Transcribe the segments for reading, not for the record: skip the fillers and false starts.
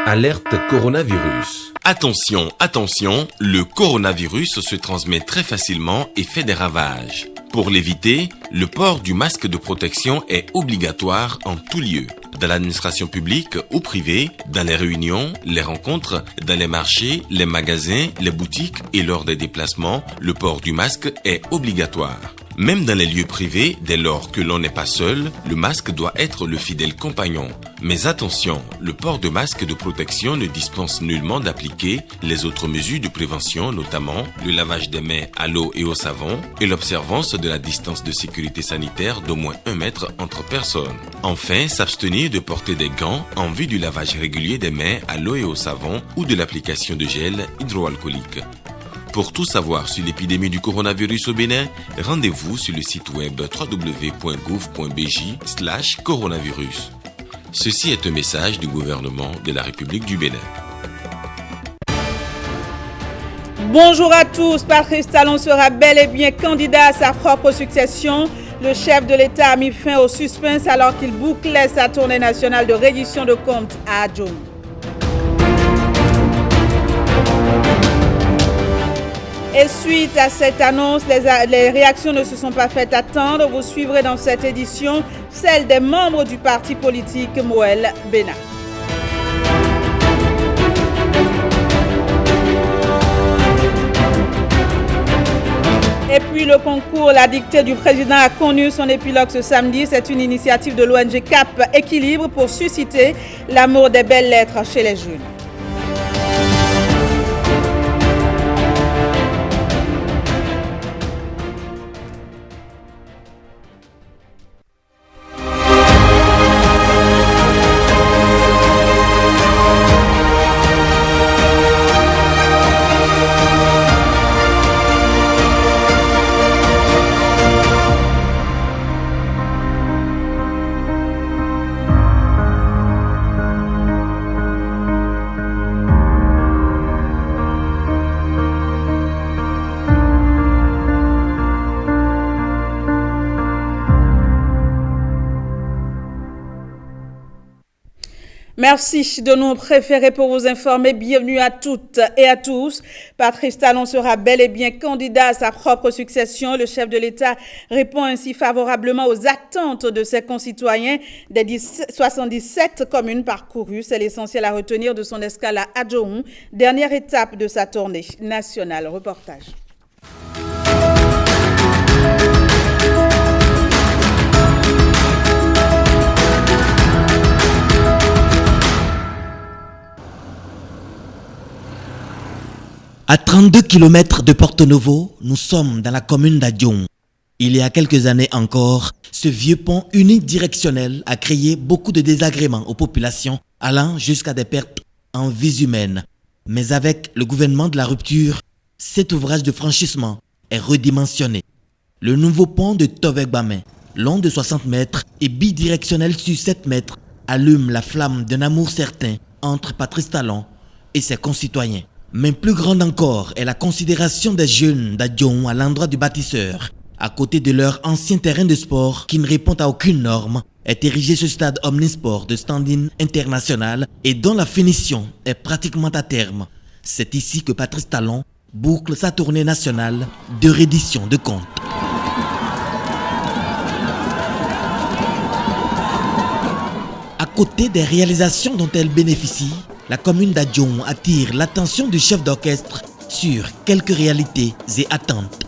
Alerte coronavirus. Attention, attention, le coronavirus se transmet très facilement et fait des ravages. Pour l'éviter, le port du masque de protection est obligatoire en tout lieu. Dans l'administration publique ou privée, dans les réunions, les rencontres, dans les marchés, les magasins, les boutiques et lors des déplacements, le port du masque est obligatoire. Même dans les lieux privés, dès lors que l'on n'est pas seul, le masque doit être le fidèle compagnon. Mais attention, le port de masque de protection ne dispense nullement d'appliquer les autres mesures de prévention, notamment le lavage des mains à l'eau et au savon et l'observance de la distance de sécurité sanitaire d'au moins 1 mètre entre personnes. Enfin, s'abstenir de porter des gants en vue du lavage régulier des mains à l'eau et au savon ou de l'application de gel hydroalcoolique. Pour tout savoir sur l'épidémie du coronavirus au Bénin, rendez-vous sur le site web www.gouv.bj/coronavirus. Ceci est un message du gouvernement de la République du Bénin. Bonjour à tous, Patrice Talon sera bel et bien candidat à sa propre succession. Le chef de l'État a mis fin au suspense alors qu'il bouclait sa tournée nationale de reddition de comptes à Adjoum. Et suite à cette annonce, les réactions ne se sont pas faites attendre. Vous suivrez dans cette édition celle des membres du parti politique Moël Bénin. Et puis le concours La dictée du président a connu son épilogue ce samedi. C'est une initiative de l'ONG Cap Équilibre pour susciter l'amour des belles lettres chez les jeunes. Merci de nous préférer pour vous informer. Bienvenue à toutes et à tous. Patrice Talon sera bel et bien candidat à sa propre succession. Le chef de l'État répond ainsi favorablement aux attentes de ses concitoyens des 77 communes parcourues. C'est l'essentiel à retenir de son escale à Adjoum, dernière étape de sa tournée nationale. Reportage. À 32 km de Porto Novo, nous sommes dans la commune d'Adjoum. Il y a quelques années encore, ce vieux pont unidirectionnel a créé beaucoup de désagréments aux populations, allant jusqu'à des pertes en vies humaines. Mais avec le gouvernement de la rupture, cet ouvrage de franchissement est redimensionné. Le nouveau pont de Tovek-Bamé, long de 60 mètres et bidirectionnel sur 7 mètres, allume la flamme d'un amour certain entre Patrice Talon et ses concitoyens. Mais plus grande encore est la considération des jeunes d'Adjoum à l'endroit du bâtisseur. À côté de leur ancien terrain de sport qui ne répond à aucune norme, est érigé ce stade omnisport de standing international et dont la finition est pratiquement à terme. C'est ici que Patrice Talon boucle sa tournée nationale de reddition de comptes. À côté des réalisations dont elle bénéficie, la commune d'Adjoum attire l'attention du chef d'orchestre sur quelques réalités et attentes.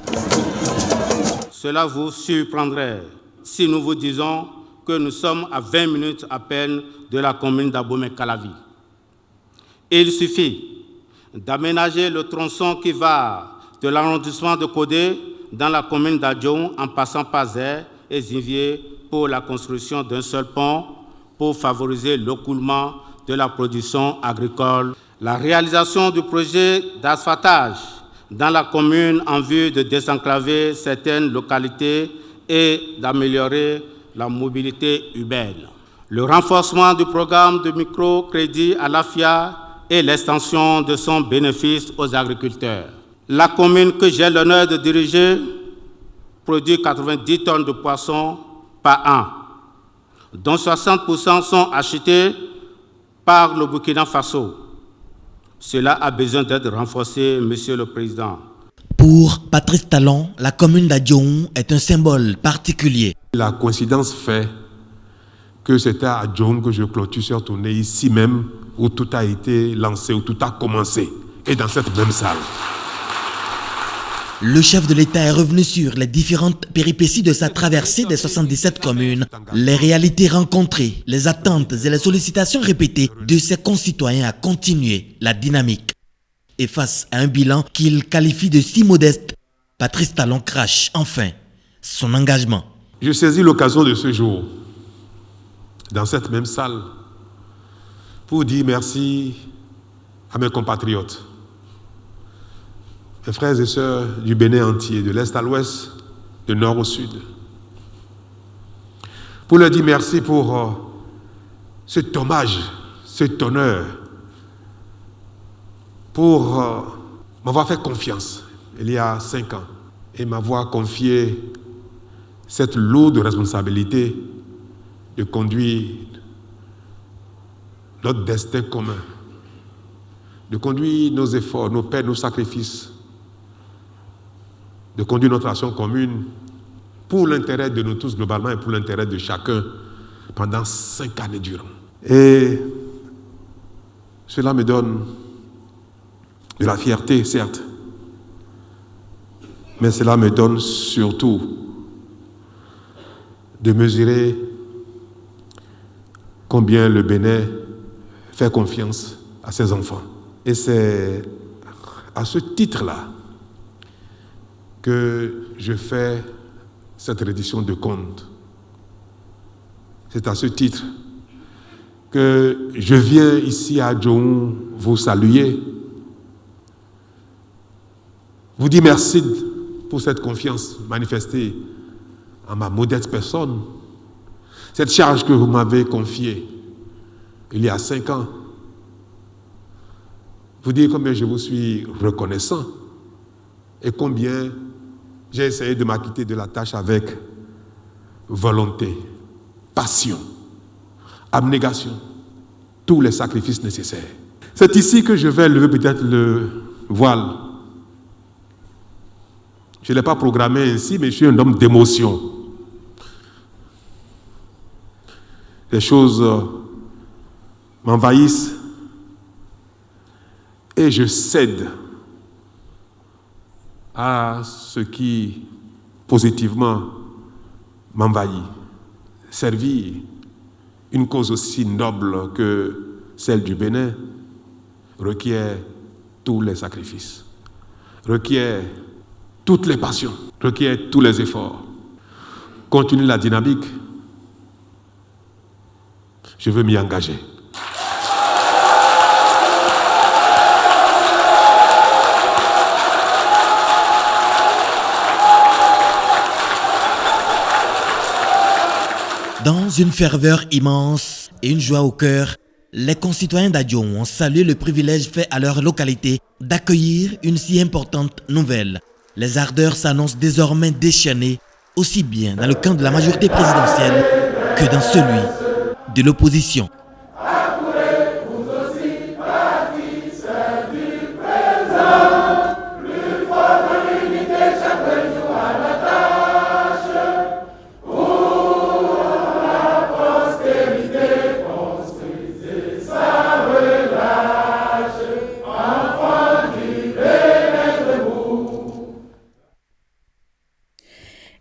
Cela vous surprendrait si nous vous disons que nous sommes à 20 minutes à peine de la commune d'Abomey-Calavi. Il suffit d'aménager le tronçon qui va de l'arrondissement de Codé dans la commune d'Adjoum en passant par Zé et Zinvier pour la construction d'un seul pont pour favoriser l'écoulement de la production agricole. La réalisation du projet d'asphaltage dans la commune en vue de désenclaver certaines localités et d'améliorer la mobilité urbaine. Le renforcement du programme de microcrédit à l'AFIA et l'extension de son bénéfice aux agriculteurs. La commune que j'ai l'honneur de diriger produit 90 tonnes de poissons par an, dont 60% sont achetés par le Burkina Faso. Cela a besoin d'être renforcé, Monsieur le Président. Pour Patrice Talon, la commune d'Adjoum est un symbole particulier. La coïncidence fait que c'était à Adjoum que je clôture cette tournée, ici même, où tout a été lancé, où tout a commencé, et dans cette même salle. Le chef de l'État est revenu sur les différentes péripéties de sa traversée des 77 communes, les réalités rencontrées, les attentes et les sollicitations répétées de ses concitoyens à continuer la dynamique. Et face à un bilan qu'il qualifie de si modeste, Patrice Talon crache enfin son engagement. Je saisis l'occasion de ce jour, dans cette même salle, pour dire merci à mes compatriotes, mes frères et sœurs du Bénin entier, de l'Est à l'Ouest, du Nord au Sud. Pour leur dire merci pour cet hommage, cet honneur, pour m'avoir fait confiance il y a 5 ans et m'avoir confié cette lourde responsabilité de conduire notre destin commun, de conduire nos efforts, nos peines, nos sacrifices, de conduire notre action commune pour l'intérêt de nous tous globalement et pour l'intérêt de chacun pendant 5 années durant. Et cela me donne de la fierté, certes, mais cela me donne surtout de mesurer combien le Bénin fait confiance à ses enfants. Et c'est à ce titre-là que je fais cette reddition de comptes. C'est à ce titre que je viens ici à Adjoum vous saluer, vous dire merci pour cette confiance manifestée en ma modeste personne, cette charge que vous m'avez confiée il y a 5 ans. Vous dire combien je vous suis reconnaissant et combien j'ai essayé de m'acquitter de la tâche avec volonté, passion, abnégation, tous les sacrifices nécessaires. C'est ici que je vais lever peut-être le voile. Je ne l'ai pas programmé ainsi, mais je suis un homme d'émotion. Les choses m'envahissent et je cède à ce qui positivement m'envahit. Servir une cause aussi noble que celle du Bénin requiert tous les sacrifices, requiert toutes les passions, requiert tous les efforts. Continuer la dynamique, je veux m'y engager. Dans une ferveur immense et une joie au cœur, les concitoyens d'Adjoum ont salué le privilège fait à leur localité d'accueillir une si importante nouvelle. Les ardeurs s'annoncent désormais déchaînées, aussi bien dans le camp de la majorité présidentielle que dans celui de l'opposition.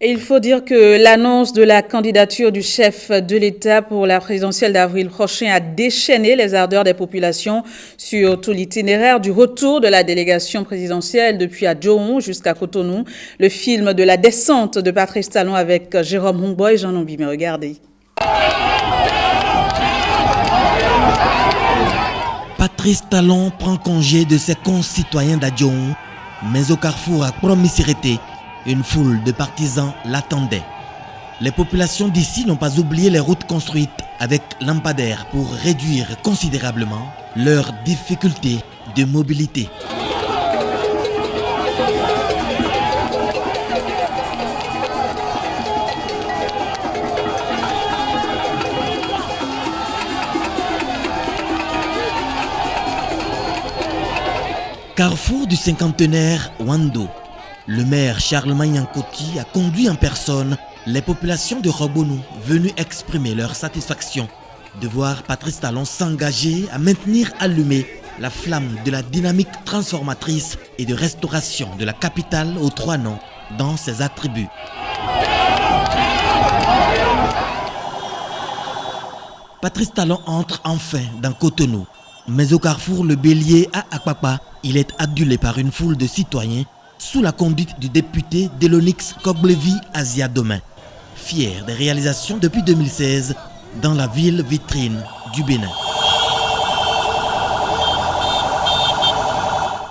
Et il faut dire que l'annonce de la candidature du chef de l'État pour la présidentielle d'avril prochain a déchaîné les ardeurs des populations sur tout l'itinéraire du retour de la délégation présidentielle depuis Adjoum jusqu'à Cotonou. Le film de la descente de Patrice Talon avec Jérôme Hongboy et Jean Nombi. Mais regardez. Patrice Talon prend congé de ses concitoyens d'Adjoum, mais au carrefour à Promisirete, une foule de partisans l'attendait. Les populations d'ici n'ont pas oublié les routes construites avec lampadaires pour réduire considérablement leurs difficultés de mobilité. carrefour du cinquantenaire Wando, le maire Charles Manyankoti a conduit en personne les populations de Robonou venues exprimer leur satisfaction de voir Patrice Talon s'engager à maintenir allumée la flamme de la dynamique transformatrice et de restauration de la capitale aux 3 noms dans ses attributs. Patrice Talon entre enfin dans Cotonou, mais au carrefour Le Bélier à Akpakpa, il est adulé par une foule de citoyens sous la conduite du député Delonix Koblevi Asia Domain, fier des réalisations depuis 2016 dans la ville vitrine du Bénin.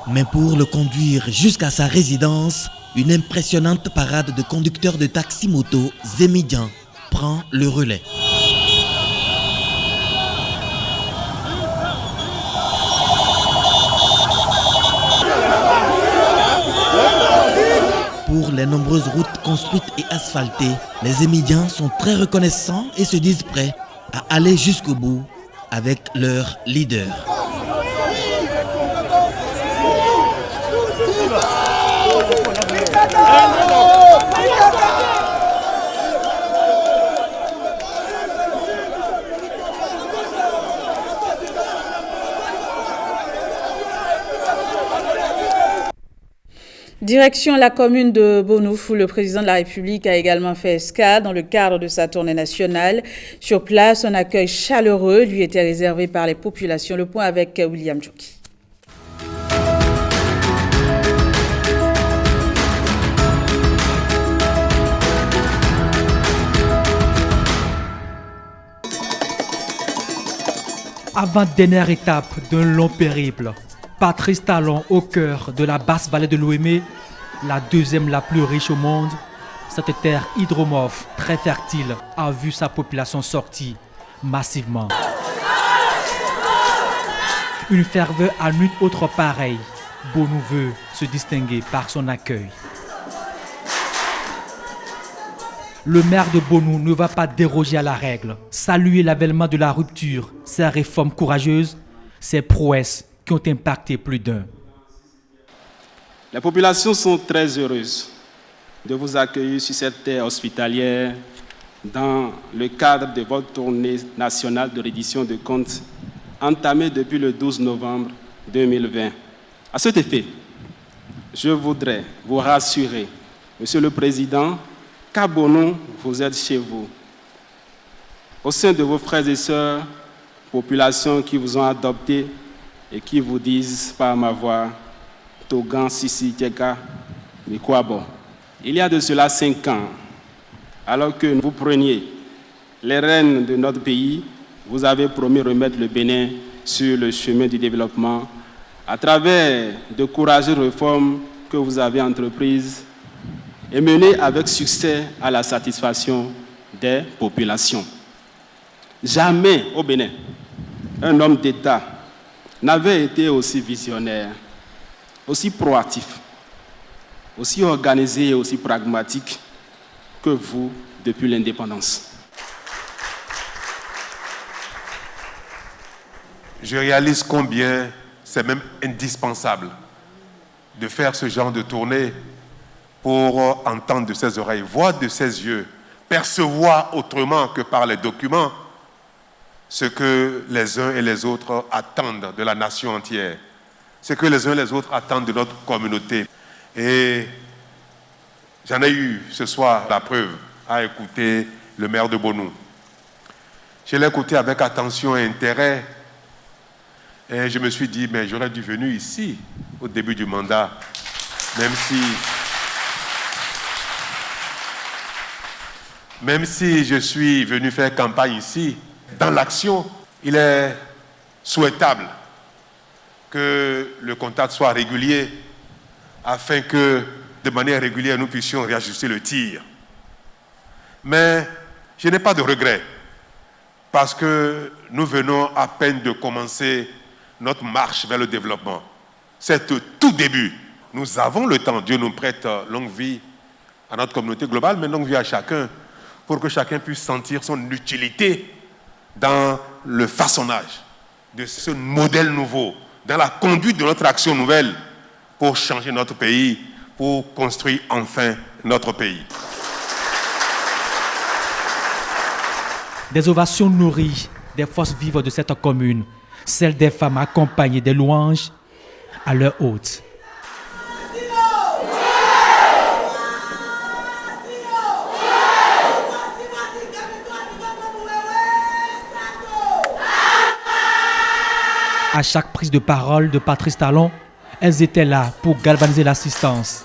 Mais pour le conduire jusqu'à sa résidence, une impressionnante parade de conducteurs de taxi-moto Zémidian prend le relais. Pour les nombreuses routes construites et asphaltées, les Zémidians sont très reconnaissants et se disent prêts à aller jusqu'au bout avec leur leader. Direction la commune de Bonou, où le président de la République a également fait escale dans le cadre de sa tournée nationale. Sur place, un accueil chaleureux lui était réservé par les populations. Le point avec William Djoki. Avant-dernière étape d'un long périple, Patrice Talon au cœur de la basse vallée de l'Ouémé, la deuxième la plus riche au monde. Cette terre hydromorphe, très fertile, a vu sa population sortir massivement. Une ferveur à nulle autre pareille. Bonou veut se distinguer par son accueil. Le maire de Bonou ne va pas déroger à la règle. Saluer l'avènement de la rupture, ses réformes courageuses, ses prouesses qui ont impacté plus d'un. Les populations sont très heureuses de vous accueillir sur cette terre hospitalière dans le cadre de votre tournée nationale de reddition de comptes entamée depuis le 12 novembre 2020. À cet effet, je voudrais vous rassurer, Monsieur le Président, qu'à Bonou, vous êtes chez vous. Au sein de vos frères et sœurs, populations qui vous ont adopté et qui vous disent par ma voix, Togan, Sisi, Tieka, Mikwabo. Il y a de cela 5 ans, alors que vous preniez les rênes de notre pays, vous avez promis remettre le Bénin sur le chemin du développement à travers de courageuses réformes que vous avez entreprises et menées avec succès à la satisfaction des populations. Jamais au Bénin, un homme d'État n'avait été aussi visionnaire, aussi proactif, aussi organisé et aussi pragmatique que vous depuis l'indépendance. Je réalise combien c'est même indispensable de faire ce genre de tournée pour entendre de ses oreilles, voir de ses yeux, percevoir autrement que par les documents ce que les uns et les autres attendent de la nation entière, ce que les uns et les autres attendent de notre communauté. Et j'en ai eu ce soir la preuve à écouter le maire de Bonou. Je l'ai écouté avec attention et intérêt et je me suis dit, mais j'aurais dû venir ici au début du mandat, même si je suis venu faire campagne ici. Dans l'action, il est souhaitable que le contact soit régulier afin que, de manière régulière, nous puissions réajuster le tir. Mais je n'ai pas de regrets parce que nous venons à peine de commencer notre marche vers le développement. C'est au tout début. Nous avons le temps. Dieu nous prête longue vie à notre communauté globale, mais longue vie à chacun pour que chacun puisse sentir son utilité dans le façonnage de ce modèle nouveau, dans la conduite de notre action nouvelle, pour changer notre pays, pour construire enfin notre pays. Des ovations nourries des forces vives de cette commune, celles des femmes accompagnées des louanges à leur hôte. À chaque prise de parole de Patrice Talon, elles étaient là pour galvaniser l'assistance.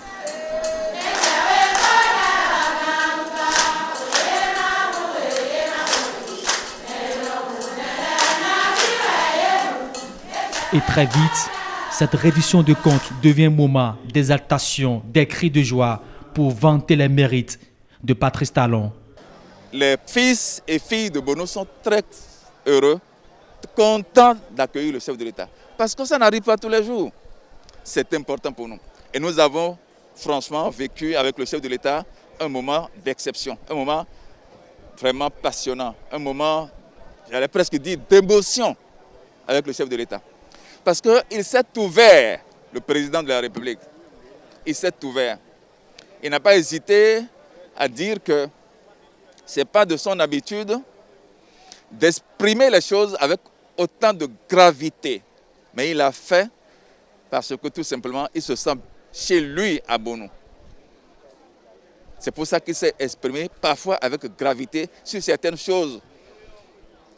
Et très vite, cette reddition de comptes devient un moment d'exaltation, des cris de joie pour vanter les mérites de Patrice Talon. Les fils et filles de Bono sont très heureux, contents d'accueillir le chef de l'État. Parce que ça n'arrive pas tous les jours. C'est important pour nous. Et nous avons franchement vécu avec le chef de l'État un moment d'exception, un moment vraiment passionnant, un moment, j'allais presque dire, d'émotion avec le chef de l'État. Parce qu'il s'est ouvert, le président de la République, il s'est ouvert. Il n'a pas hésité à dire que ce n'est pas de son habitude d'exprimer les choses avec autant de gravité. Mais il l'a fait parce que tout simplement, il se sent chez lui à Bono. C'est pour ça qu'il s'est exprimé parfois avec gravité sur certaines choses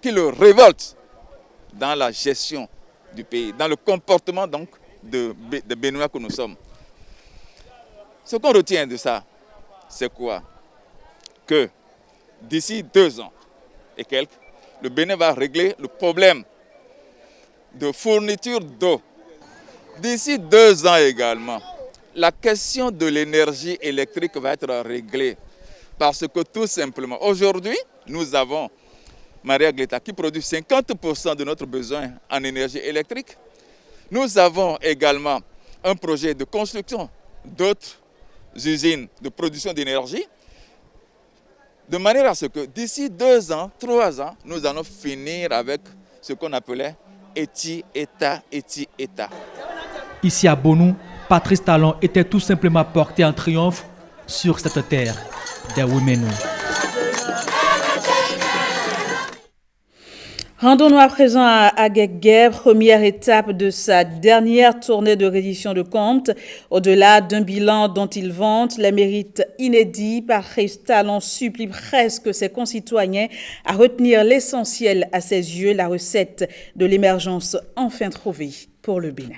qui le révoltent dans la gestion du pays, dans le comportement donc de Béninois que nous sommes. Ce qu'on retient de ça, c'est quoi? Que d'ici 2 ans et quelques, le Bénin va régler le problème de fourniture d'eau. D'ici 2 ans également, la question de l'énergie électrique va être réglée. Parce que tout simplement, aujourd'hui, nous avons Maria Gleta qui produit 50% de notre besoin en énergie électrique. Nous avons également un projet de construction d'autres usines de production d'énergie, de manière à ce que d'ici 2 ans, 3 ans, nous allons finir avec ce qu'on appelait Eti-État, Eti-État. Ici à Bonou, Patrice Talon était tout simplement porté en triomphe sur cette terre des Wemenu. Rendons-nous à présent à Aguégué, première étape de sa dernière tournée de reddition de comptes. Au-delà d'un bilan dont il vante les mérites inédits, Patrice Talon supplie presque ses concitoyens à retenir l'essentiel à ses yeux, la recette de l'émergence enfin trouvée pour le Bénin.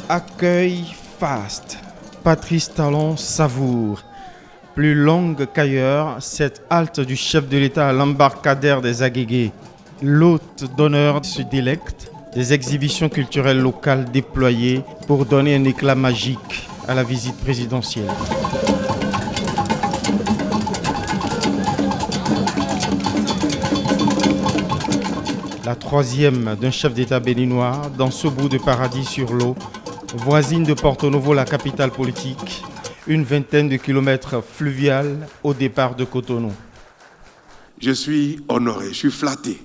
Accueil faste. Patrice Talon savoure. Plus longue qu'ailleurs, cette halte du chef de l'État à l'embarcadère des Aguégués. L'hôte d'honneur se délecte des exhibitions culturelles locales déployées pour donner un éclat magique à la visite présidentielle. La 3e d'un chef d'État béninois dans ce bout de paradis sur l'eau, voisine de Porto Novo, la capitale politique, une vingtaine de kilomètres fluviales au départ de Cotonou. Je suis honoré, je suis flatté.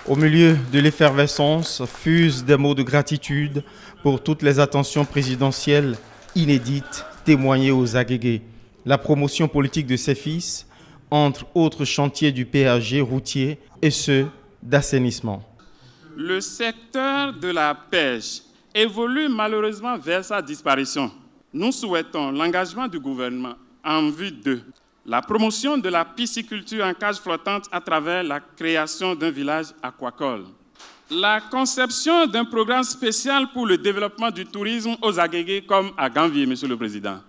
Au milieu de l'effervescence, fusent des mots de gratitude pour toutes les attentions présidentielles inédites témoignées aux Aguégués. La promotion politique de ses fils, entre autres chantiers du péage routier et ceux d'assainissement. Le secteur de la pêche évolue malheureusement vers sa disparition. Nous souhaitons l'engagement du gouvernement en vue de la promotion de la pisciculture en cage flottante à travers la création d'un village aquacole, la conception d'un programme spécial pour le développement du tourisme aux Aguégués comme à Ganvié, Monsieur le Président,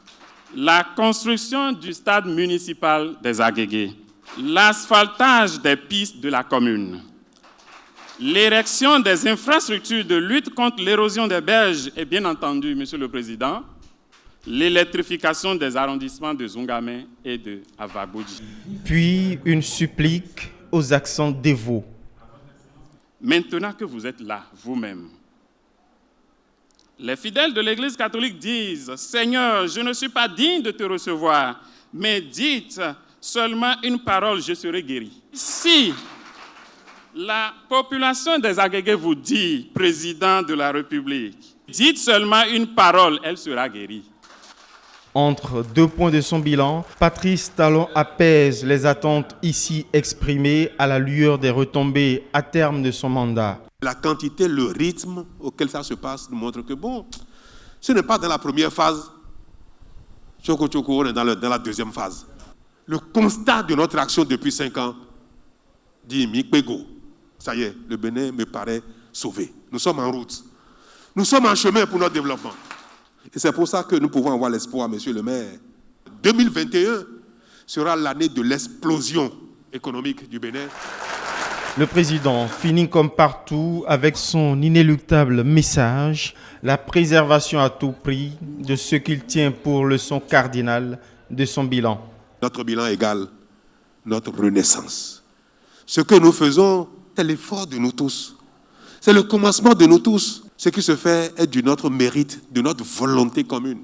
la construction du stade municipal des Aguégués, l'asphaltage des pistes de la commune, l'érection des infrastructures de lutte contre l'érosion des berges et bien entendu, Monsieur le Président, l'électrification des arrondissements de Zungamé et de Avagoudji. Puis une supplique aux accents dévots. Maintenant que vous êtes là, vous-même, les fidèles de l'Église catholique disent « Seigneur, je ne suis pas digne de te recevoir, mais dites seulement une parole, je serai guéri. » Si la population des Agégués vous dit « Président de la République », dites seulement une parole, elle sera guérie. Entre 2 points de son bilan, Patrice Talon apaise les attentes ici exprimées à la lueur des retombées à terme de son mandat. La quantité, le rythme auquel ça se passe nous montre que bon, ce n'est pas dans la première phase, on est dans la deuxième phase. Le constat de notre action depuis 5 ans dit Mikpego, ça y est, le Bénin me paraît sauvé. Nous sommes en route. Nous sommes en chemin pour notre développement. Et c'est pour ça que nous pouvons avoir l'espoir, monsieur le maire. 2021 sera l'année de l'explosion économique du Bénin. Le président finit comme partout avec son inéluctable message, la préservation à tout prix de ce qu'il tient pour leçon cardinale de son bilan. Notre bilan égale notre renaissance. Ce que nous faisons, c'est l'effort de nous tous. C'est le commencement de nous tous. Ce qui se fait est de notre mérite, de notre volonté commune.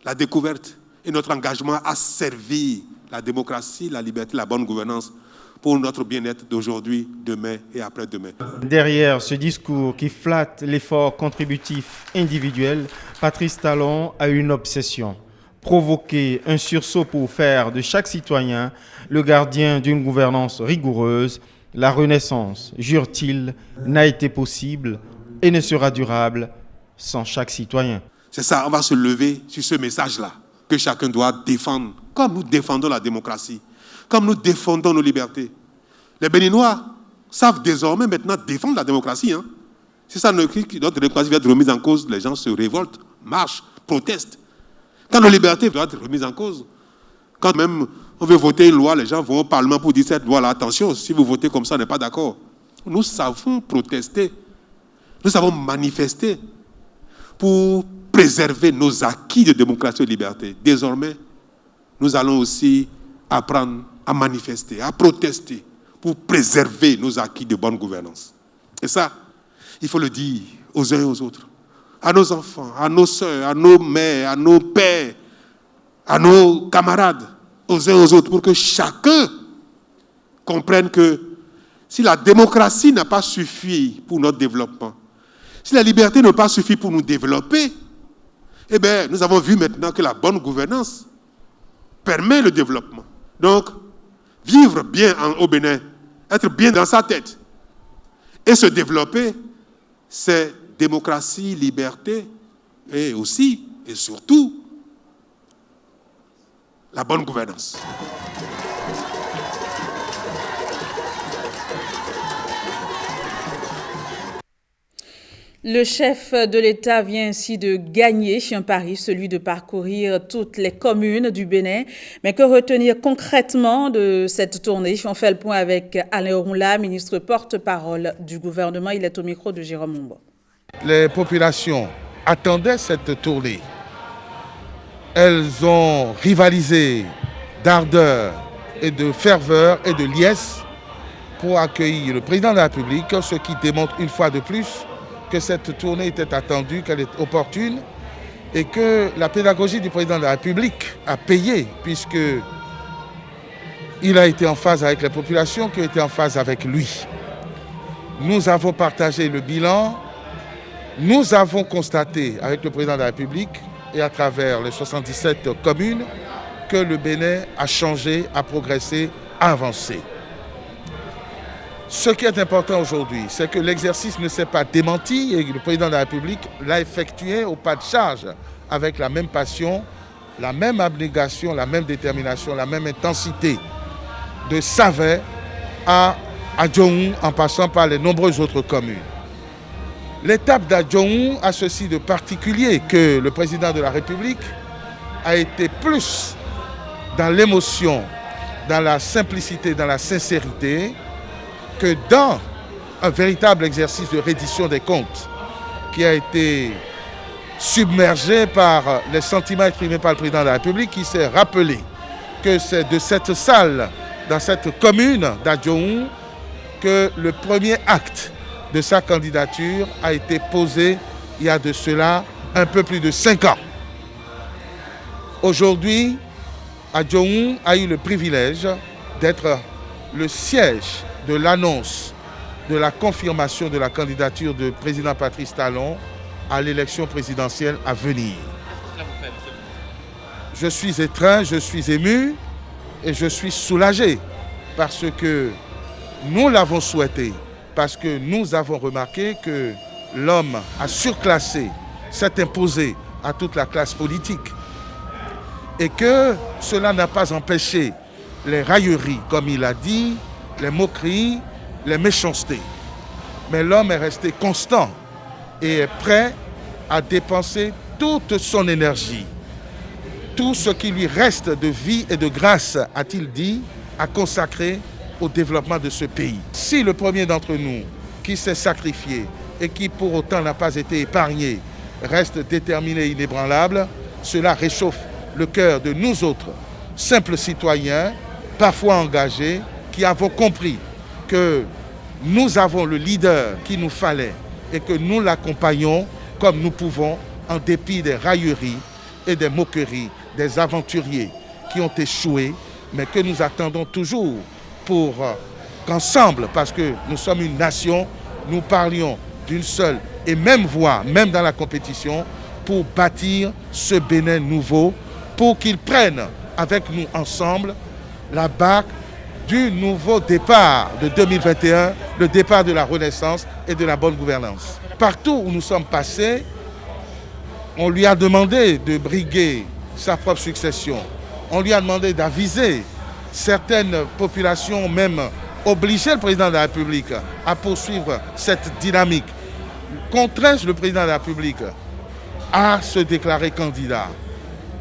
La découverte et notre engagement à servir la démocratie, la liberté, la bonne gouvernance pour notre bien-être d'aujourd'hui, demain et après-demain. Derrière ce discours qui flatte l'effort contributif individuel, Patrice Talon a une obsession. Provoquer un sursaut pour faire de chaque citoyen le gardien d'une gouvernance rigoureuse. La renaissance, jure-t-il, n'a été possible et ne sera durable sans chaque citoyen. C'est ça, on va se lever sur ce message-là que chacun doit défendre, comme nous défendons la démocratie, comme nous défendons nos libertés. Les Béninois savent désormais maintenant défendre la démocratie. C'est ça, notre démocratie va être remise en cause, les gens se révoltent, marchent, protestent. Quand nos libertés doivent être remises en cause, quand même on veut voter une loi, les gens vont au Parlement pour dire cette loi-là, attention, si vous votez comme ça, on n'est pas d'accord. Nous savons protester, nous savons manifester pour préserver nos acquis de démocratie et de liberté. Désormais, nous allons aussi apprendre à manifester, à protester pour préserver nos acquis de bonne gouvernance. Et ça, il faut le dire aux uns et aux autres, à nos enfants, à nos sœurs, à nos mères, à nos pères, à nos camarades, aux uns et aux autres, pour que chacun comprenne que si la démocratie n'a pas suffi pour notre développement, si la liberté n'a pas suffi pour nous développer, eh bien, nous avons vu maintenant que la bonne gouvernance permet le développement. Donc, vivre bien au Bénin, être bien dans sa tête et se développer, c'est démocratie, liberté et aussi et surtout la bonne gouvernance. Le chef de l'État vient ainsi de gagner un pari, celui de parcourir toutes les communes du Bénin. Mais que retenir concrètement de cette tournée? On fait le point avec Alain Orunla, ministre porte-parole du gouvernement. Il est au micro de Jérôme Mumbo. Les populations attendaient cette tournée. Elles ont rivalisé d'ardeur et de ferveur et de liesse pour accueillir le président de la République, ce qui démontre une fois de plus que cette tournée était attendue, qu'elle est opportune et que la pédagogie du président de la République a payé puisque il a été en phase avec les populations qui ont été en phase avec lui. Nous avons partagé le bilan, nous avons constaté avec le président de la République et à travers les 77 communes que le Bénin a changé, a progressé, a avancé. Ce qui est important aujourd'hui, c'est que l'exercice ne s'est pas démenti et le président de la République l'a effectué au pas de charge avec la même passion, la même abnégation, la même détermination, la même intensité de Savet à Adjoung en passant par les nombreuses autres communes. L'étape d'Adjoung a ceci de particulier que le président de la République a été plus dans l'émotion, dans la simplicité, dans la sincérité, que dans un véritable exercice de reddition des comptes qui a été submergé par les sentiments exprimés par le président de la République qui s'est rappelé que c'est de cette salle, dans cette commune d'Adjoung, que le premier acte de sa candidature a été posée il y a de cela un peu plus de 5 ans. Aujourd'hui, Adjoun a eu le privilège d'être le siège de l'annonce de la confirmation de la candidature de président Patrice Talon à l'élection présidentielle à venir. Je suis étreint, je suis ému et je suis soulagé parce que nous l'avons souhaité, parce que nous avons remarqué que l'homme a surclassé, s'est imposé à toute la classe politique et que cela n'a pas empêché les railleries, comme il a dit, les moqueries, les méchancetés. Mais l'homme est resté constant et est prêt à dépenser toute son énergie, tout ce qui lui reste de vie et de grâce, a-t-il dit, à consacrer au développement de ce pays. Si le premier d'entre nous qui s'est sacrifié et qui pour autant n'a pas été épargné reste déterminé et inébranlable, cela réchauffe le cœur de nous autres, simples citoyens, parfois engagés, qui avons compris que nous avons le leader qu'il nous fallait et que nous l'accompagnons comme nous pouvons en dépit des railleries et des moqueries des aventuriers qui ont échoué, mais que nous attendons toujours pour qu'ensemble, parce que nous sommes une nation, nous parlions d'une seule et même voix, même dans la compétition, pour bâtir ce Bénin nouveau, pour qu'ils prennent avec nous ensemble la barque du nouveau départ de 2021, le départ de la renaissance et de la bonne gouvernance. Partout où nous sommes passés, on lui a demandé de briguer sa propre succession. On lui a demandé d'aviser certaines populations, même obliger le président de la République à poursuivre cette dynamique. Contraint le président de la République à se déclarer candidat.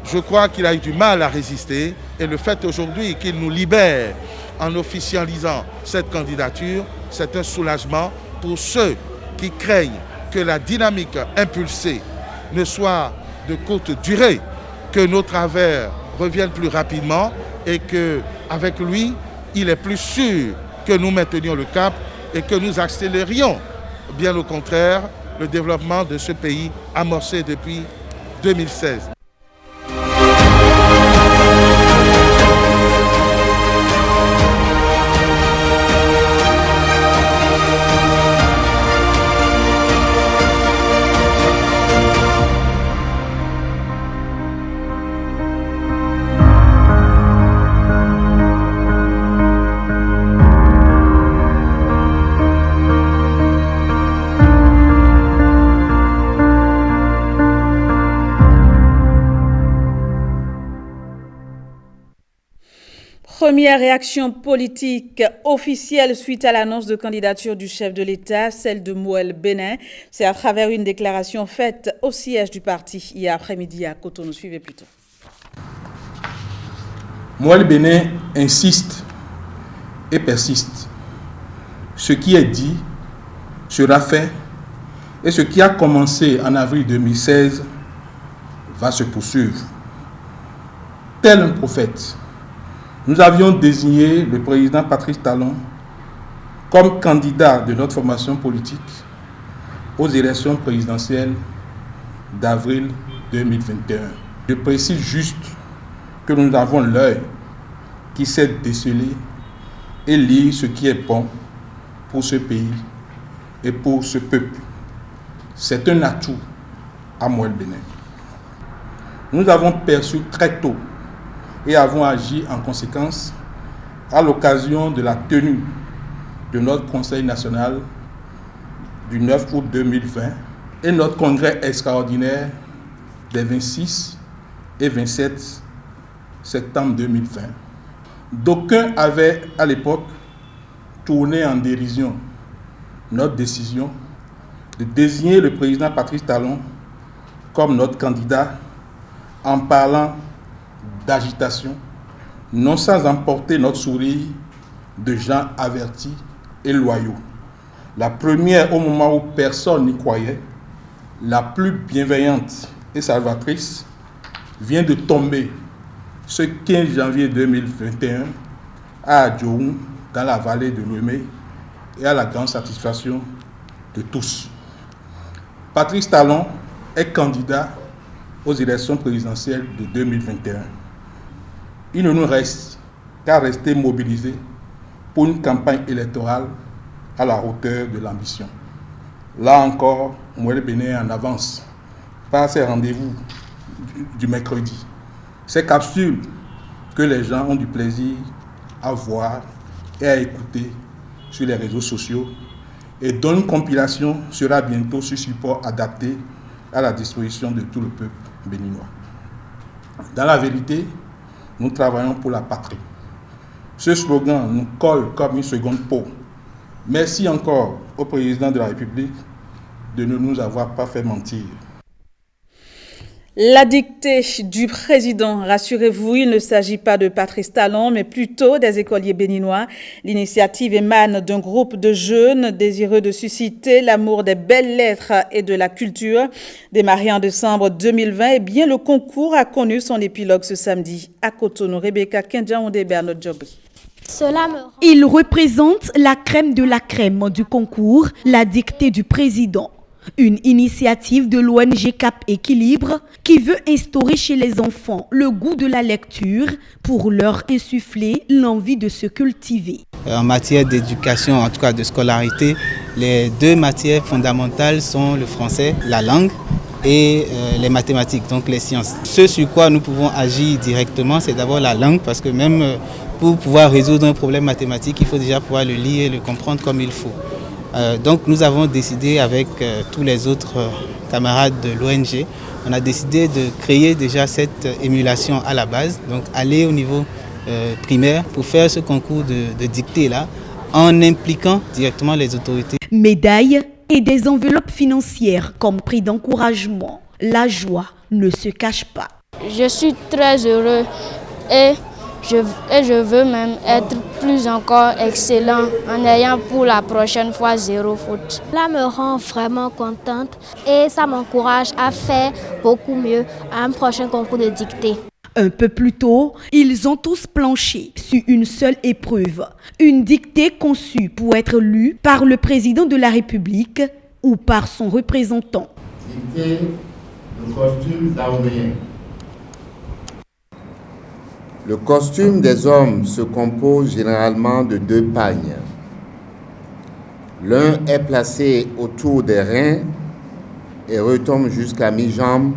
Je crois qu'il a eu du mal à résister et le fait aujourd'hui qu'il nous libère en officialisant cette candidature, c'est un soulagement pour ceux qui craignent que la dynamique impulsée ne soit de courte durée, que nos travers reviennent plus rapidement et qu'avec lui, il est plus sûr que nous maintenions le cap et que nous accélérions, bien au contraire, le développement de ce pays amorcé depuis 2016. Première réaction politique officielle suite à l'annonce de candidature du chef de l'État, celle de Moël Bénin. C'est à travers une déclaration faite au siège du parti hier après-midi à Cotonou. Suivez plutôt. Moël Bénin insiste et persiste. Ce qui est dit sera fait et ce qui a commencé en avril 2016 va se poursuivre. Tel un prophète, nous avions désigné le président Patrice Talon comme candidat de notre formation politique aux élections présidentielles d'avril 2021. Je précise juste que nous avons l'œil qui sait déceler et lire ce qui est bon pour ce pays et pour ce peuple. C'est un atout à Moël Bénin. Nous avons perçu très tôt et avons agi en conséquence à l'occasion de la tenue de notre Conseil national du 9 août 2020 et notre congrès extraordinaire des 26 et 27 septembre 2020. D'aucuns avaient à l'époque tourné en dérision notre décision de désigner le président Patrice Talon comme notre candidat en parlant d'agitation, non sans emporter notre sourire de gens avertis et loyaux. La première au moment où personne n'y croyait, la plus bienveillante et salvatrice, vient de tomber ce 15 janvier 2021 à Adjoun, dans la vallée de Louémé, et à la grande satisfaction de tous. Patrice Talon est candidat aux élections présidentielles de 2021. Il ne nous reste qu'à rester mobilisés pour une campagne électorale à la hauteur de l'ambition. Là encore, Mouelle Bénin est en avance par ces rendez-vous du mercredi. Ces capsules que les gens ont du plaisir à voir et à écouter sur les réseaux sociaux et dont une compilation sera bientôt sur support adapté à la disposition de tout le peuple béninois. Dans la vérité, nous travaillons pour la patrie. Ce slogan nous colle comme une seconde peau. Merci encore au président de la République de ne nous avoir pas fait mentir. La dictée du président, rassurez-vous, il ne s'agit pas de Patrice Talon, mais plutôt des écoliers béninois. L'initiative émane d'un groupe de jeunes désireux de susciter l'amour des belles lettres et de la culture. Démarré en décembre 2020, eh bien, le concours a connu son épilogue ce samedi à Cotonou. Rebecca Kendja-Ondébert, notre job. Il représente la crème de la crème du concours, la dictée du président. Une initiative de l'ONG Cap Équilibre qui veut instaurer chez les enfants le goût de la lecture pour leur insuffler l'envie de se cultiver. En matière d'éducation, en tout cas de scolarité, les deux matières fondamentales sont le français, la langue, et les mathématiques, donc les sciences. Ce sur quoi nous pouvons agir directement, c'est d'abord la langue, parce que même pour pouvoir résoudre un problème mathématique, il faut déjà pouvoir le lire et le comprendre comme il faut. Donc nous avons décidé avec tous les autres camarades de l'ONG, on a décidé de créer déjà cette émulation à la base, donc aller au niveau primaire pour faire ce concours de dictée-là, en impliquant directement les autorités. Médailles et des enveloppes financières comme prix d'encouragement. La joie ne se cache pas. Je suis très heureux et je veux même être plus encore excellent en ayant pour la prochaine fois 0 faute. Cela me rend vraiment contente et ça m'encourage à faire beaucoup mieux à un prochain concours de dictée. Un peu plus tôt, ils ont tous planché sur une seule épreuve, une dictée conçue pour être lue par le président de la République ou par son représentant. Dictée, le costume d'Aoméen. Le costume des hommes se compose généralement de 2 pagnes. L'un est placé autour des reins et retombe jusqu'à mi-jambe.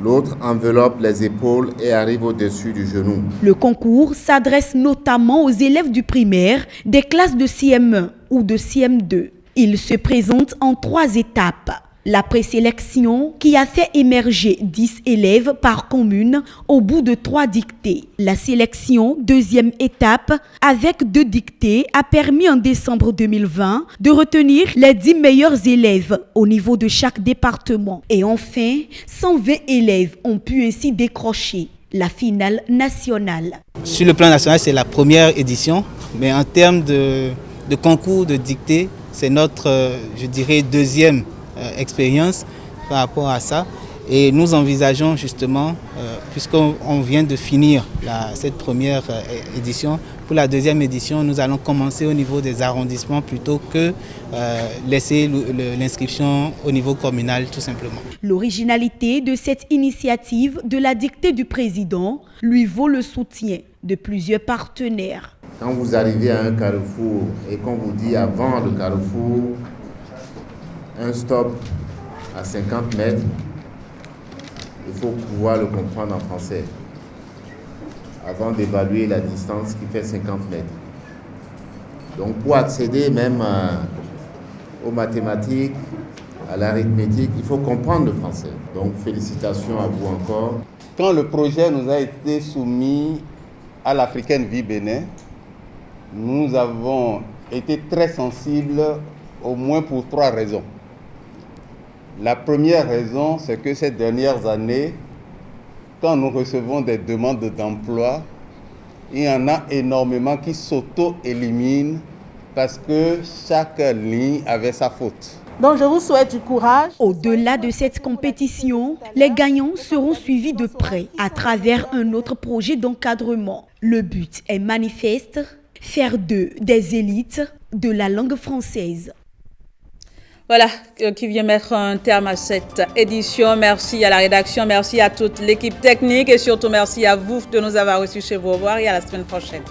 L'autre enveloppe les épaules et arrive au-dessus du genou. Le concours s'adresse notamment aux élèves du primaire des classes de CM1 ou de CM2. Il se présente en 3 étapes. La présélection qui a fait émerger 10 élèves par commune au bout de 3 dictées. La sélection, 2e étape, avec 2 dictées, a permis en décembre 2020 de retenir les 10 meilleurs élèves au niveau de chaque département. Et enfin, 120 élèves ont pu ainsi décrocher la finale nationale. Sur le plan national, c'est la première édition, mais en termes de concours de dictée, c'est notre, je dirais, 2e expérience par rapport à ça. Et nous envisageons justement, puisqu'on vient de finir cette première édition, pour la 2e édition, nous allons commencer au niveau des arrondissements plutôt que laisser l'inscription au niveau communal tout simplement. L'originalité de cette initiative de la dictée du président lui vaut le soutien de plusieurs partenaires. Quand vous arrivez à un carrefour et qu'on vous dit avant le carrefour, un stop à 50 mètres, il faut pouvoir le comprendre en français avant d'évaluer la distance qui fait 50 mètres. Donc pour accéder même aux mathématiques, à l'arithmétique, il faut comprendre le français. Donc félicitations à vous encore. Quand le projet nous a été soumis à l'Africaine Vie Bénin, nous avons été très sensibles au moins pour 3 raisons. La première raison, c'est que ces dernières années, quand nous recevons des demandes d'emploi, il y en a énormément qui s'auto-éliminent parce que chaque ligne avait sa faute. Donc je vous souhaite du courage. Au-delà de cette compétition, les gagnants seront suivis de près à travers un autre projet d'encadrement. Le but est manifeste, faire d'eux des élites de la langue française. Voilà, qui vient mettre un terme à cette édition. Merci à la rédaction, merci à toute l'équipe technique et surtout merci à vous de nous avoir reçus chez vous. Au revoir et à la semaine prochaine.